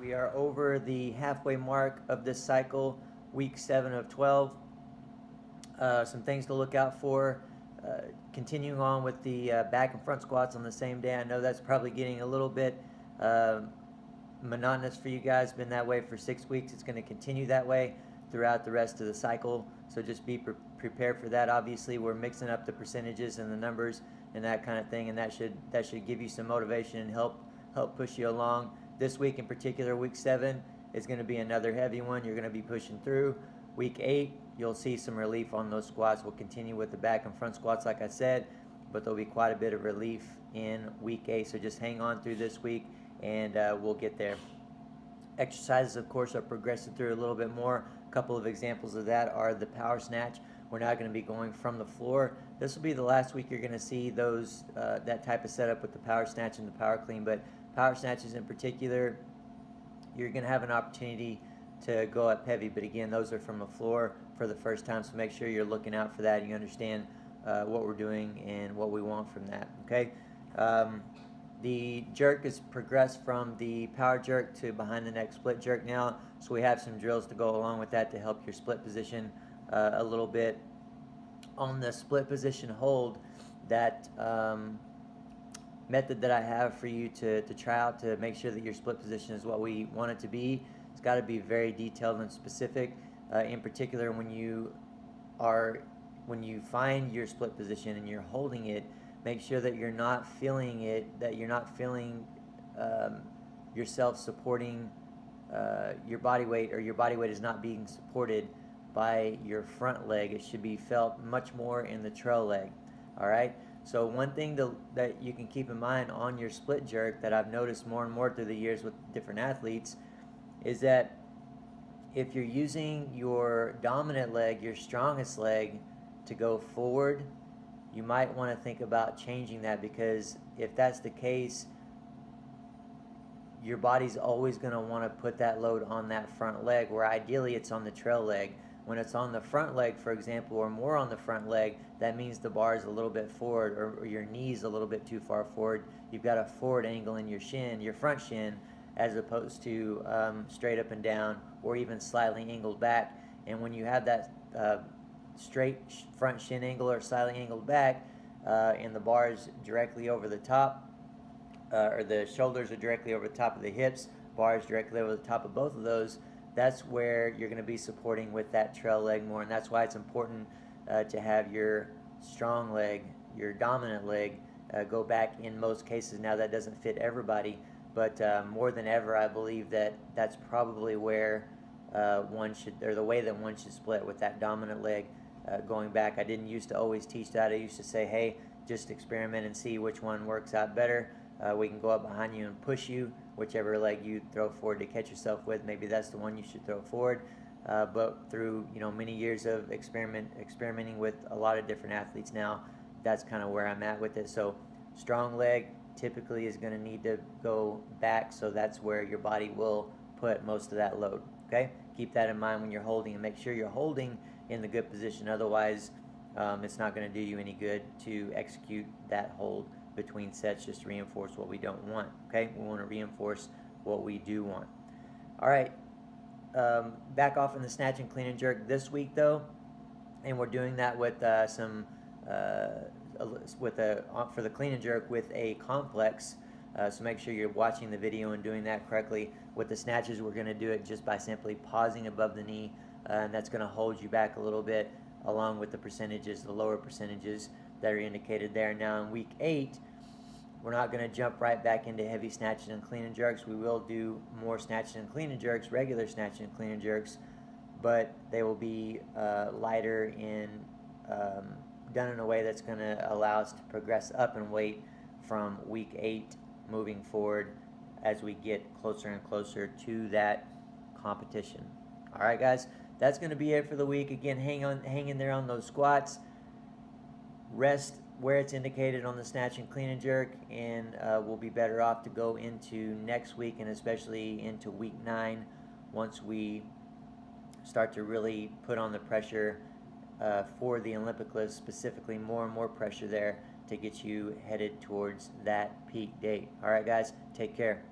We are over the halfway mark of this cycle, week 7 of 12. Some things to look out for. Continuing on with the back and front squats on the same day. I know that's probably getting a little bit monotonous for you guys. Been that way for 6 weeks. It's going to continue that way throughout the rest of the cycle. So just be prepared for that. Obviously, we're mixing up the percentages and the numbers and that kind of thing, and that should give you some motivation and help push you along. This week in particular, week 7, is going to be another heavy one. You're going to be pushing through. Week 8, you'll see some relief on those squats. We'll continue with the back and front squats like I said, but there'll be quite a bit of relief in week 8. So just hang on through this week and we'll get there. Exercises, of course, are progressing through a little bit more. A couple of examples of that are the power snatch. We're now going to be going from the floor. This will be the last week you're going to see those that type of setup with the power snatch and the power clean. But power snatches in particular, you're going to have an opportunity to go up heavy. But again, those are from the floor for the first time. So make sure you're looking out for that. You understand what we're doing and what we want from that. Okay. The jerk has progressed from the power jerk to behind the neck split jerk now. So we have some drills to go along with that to help your split position a little bit. On the split position hold, that method that I have for you to try out to make sure that your split position is what we want it to be, it's got to be very detailed and specific. In particular, when you find your split position and you're holding it, make sure that you're not feeling it, that you're not feeling yourself supporting your body weight, or your body weight is not being supported by your front leg. It should be felt much more in the trail leg. All right. So one thing that you can keep in mind on your split jerk that I've noticed more and more through the years with different athletes is that if you're using your dominant leg, your strongest leg, to go forward, you might want to think about changing that, because if that's the case, your body's always going to want to put that load on that front leg, where ideally it's on the trail leg. When it's on the front leg, for example, or more on the front leg, that means the bar is a little bit forward, or your knee's a little bit too far forward. You've got a forward angle in your shin, your front shin, as opposed to straight up and down, or even slightly angled back. And when you have that straight front shin angle or slightly angled back, and the bar is directly over the top, or the shoulders are directly over the top of the hips, bar is directly over the top of both of those, that's where you're going to be supporting with that trail leg more. And that's why it's important to have your strong leg, your dominant leg, go back in most cases. Now that doesn't fit everybody, but more than ever, I believe that that's probably where one should, or the way that one should split, with that dominant leg going back. I didn't used to always teach that. I used to say, hey, just experiment and see which one works out better. We can go up behind you and push you, whichever leg you throw forward to catch yourself with. Maybe that's the one you should throw forward. But through many years of experimenting with a lot of different athletes now, that's kind of where I'm at with it. So strong leg typically is going to need to go back, so that's where your body will put most of that load. Okay, keep that in mind when you're holding, and make sure you're holding in the good position. Otherwise, it's not going to do you any good to execute that hold between sets just to reinforce what we don't want. Okay, we want to reinforce what we do want. All right, back off in the snatch and clean and jerk this week though, and we're doing that with for the clean and jerk with a complex. So make sure you're watching the video and doing that correctly. With the snatches, we're going to do it just by simply pausing above the knee, and that's going to hold you back a little bit, along with the percentages, the lower percentages that are indicated there. Now in week 8, we're not going to jump right back into heavy snatches and clean and jerks. We will do more snatches and clean and jerks, regular snatches and clean and jerks, but they will be lighter and done in a way that's going to allow us to progress up in weight from week 8 moving forward as we get closer and closer to that competition. All right, guys, that's going to be it for the week. Again, hang in there on those squats. Rest where it's indicated on the snatch and clean and jerk, and we'll be better off to go into next week, and especially into week 9, once we start to really put on the pressure for the Olympic lifts, specifically more and more pressure there to get you headed towards that peak date. All right, guys, take care.